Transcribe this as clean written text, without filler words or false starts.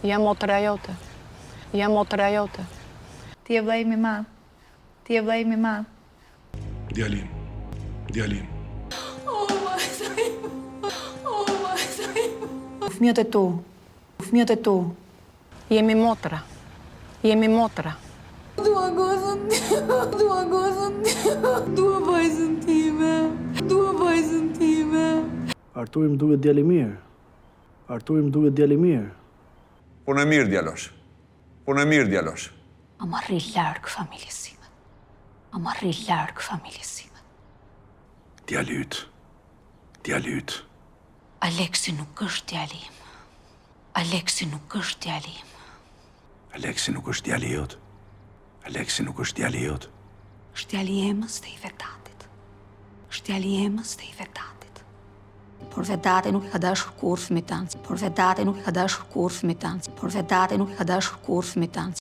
Jam motra jote. Jam motra jote. Ti je vllai i madh. Ti je vllai i madh. Djalim. Djalim. Fëmijët e tu. Fëmijët e tu. Jemi motra. Jemi motra. Dua gozën time. Dua gozën time. Dua vajzën time. Dua vajzën time. Arturi më duket djalë i mirë. Arturi më duket djalë i mirë. Punë e mirë djalosh. Punë e mirë djalosh. A më rri largë familjes sime. A më rri largë familjes sime. Djalë yt. Djalë yt. Aleksi nuk është djali im. Aleksi nuk është djali im. Aleksi nuk është djali jot. Aleksi nuk është djali jot. Është djali i emës dhe i Vedatit. Është djali i emës dhe i Vedatit. Por Vedati nuk i ka dashur kur fëmijët tanë. Por Vedati nuk i ka dashur kur fëmijët tanë. Por Vedati nuk i ka dashur kur fëmijët tanë.